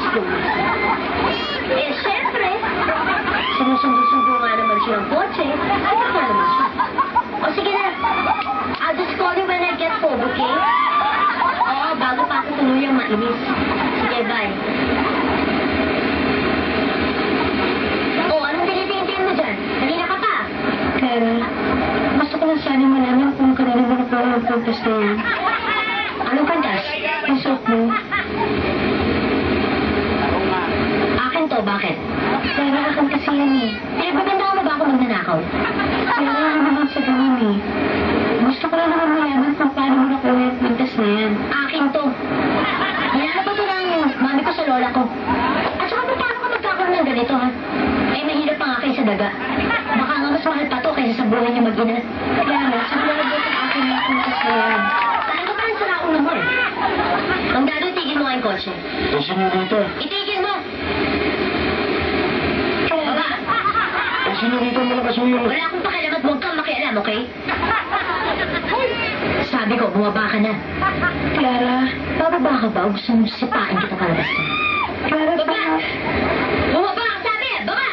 school. Eh, syempre, sinusundo-sundo nga naman siya ng kotse. Ano nga naman siya? O sige na, I'll just call you when I get home, okay? Oo, bago pa ako tuluyang mainis. Sige, bye. Oh, anong tinitingin mo dyan? Kanina ka pa. Clara, gusto ko lang sana malaman kung kanina mo nakuha ang purpose na yan. Anong kantas? Ang suot mo. Akin to, bakit? Clara, akin kasi yan eh. Pinagbabanda mo ba ako magnanakaw? Clara, ako naman sa ganun eh. Gusto ko lang naman malaman kung paano mo nakuha ang purpose na yan. Akin to. Hinanap ko to ng mami ko sa lola ko. At saka paano ka magkakaroon ng ganito, ha? Eh, mahirap pa nga kayo sa daga. Baka nga mas mahal pa to kaysa sa buhay niya mag-ina. Clara, sigurado ang akin ang purpose na yan. Talaga pa rin sa ulo mo, eh. Ang dado, itigil mo nga yung kotse. Kasi mo dito. Itigil mo! Clara, Baba! Kasi mo dito malakas mo yun. Wala akong pakialam at huwag kang makialam, okay? Sabi ko, bumaba ka na. Clara, Bababa ka ba o gusto mong sipain kita kalabas ka? Clara, Baba! Bumaba ka, sabi! Baba!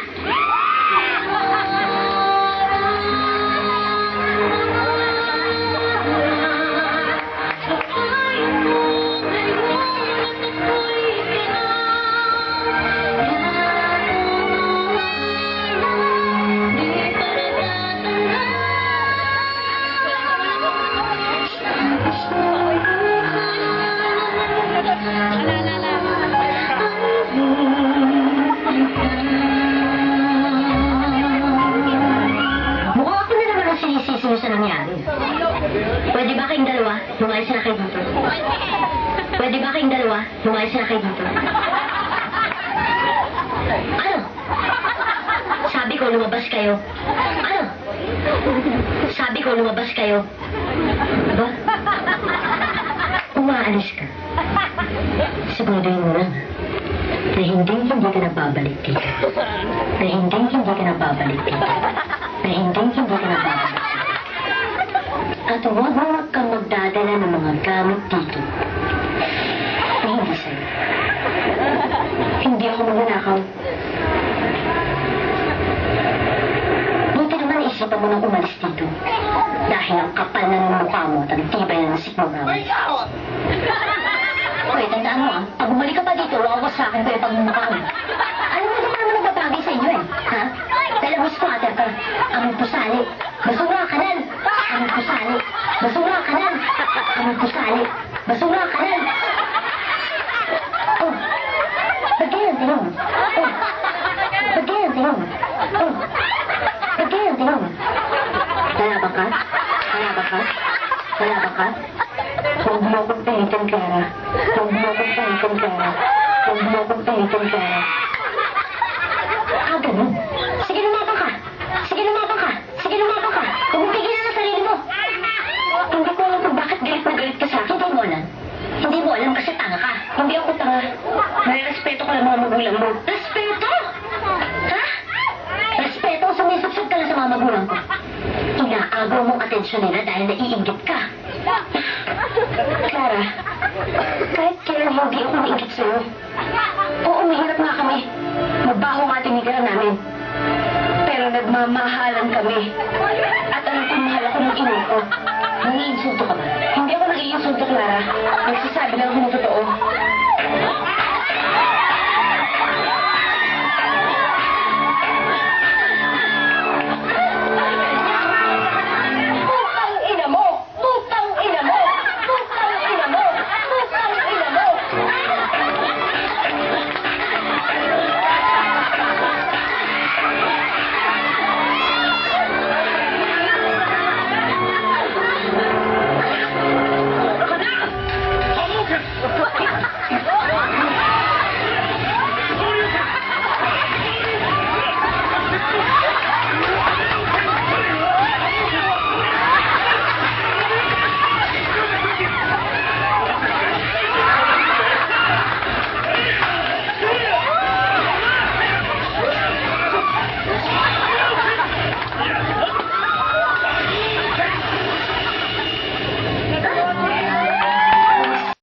Mukhang ako na naman ang sinisisi mo sa nangyari. Pwede ba kayong dalawa, lumayas na kayo dito? Pwede ba kayong dalawa, lumayas na kayo dito? Ano? Sabi ko, lumabas kayo. Ano? Sabi ko, lumabas kayo. Ba? Umaalis ka. Siguraduhin mo lang na hindi ka na babalik dito. Na hindi ka na babalik dito. Na hindi ka na babalik dito. At huwag kang magdadala ng mga gamit dito. Na hindi sa'yo. hindi ako magnanakaw. Buti naman isipan mo nang umalis dito. Dahil ang kapal na ng mukha mo at ang tibay na ng sikmura mo. Hoy, tandaan mo pag bumalik ka pa dito, wawas sa akin ko yung pagmumukha mo. Alam mo, hindi ka naman nagbabagay sa inyo ha? Dahil ang squatter ka, aming pusali. Basura ka nan! Aming pusali. Basura ka nan! Aming pusali. Basura ka nan! Oh, ba't ganyan, tingnan mo? Oh, ba't ganyan, tingnan mo? Oh, ba't ganyan, tingnan mo? Lalabang ka? Lalabang ka? Lalabang ka? Huwag mo akong pahitan, Clara. Huwag mo akong pahitan, Clara. Huwag mo akong pahitan, Clara. Ah, ganun. Sige, lumabang ka. Sige, lumabang ka. Sige, lumabang ka. Huwag mong pigilan ang sarili mo. Hindi ko alam kung bakit galit na galit ka sa akin. Hindi mo alam. Hindi mo alam kasi tanga ka. Hindi ako tanga. May respeto ka lang mga magulang mo. Respeto? Ha? Respeto? Sumisupsub ka lang sa mga magulang ko. Inaagaw mong atensyon nila dahil naiinggit ka. Clara, kahit kailan hindi ako maingit sa'yo. Oo, mahirap nga kami. Mabaho nga tinigiran namin. Pero nagmamahalan kami. At alam kong mahal ako ng ina ko. Nangiinsulto ka ba? Hindi ako nag-iinsulto, Clara. Nagsasabi lang ako ng totoo.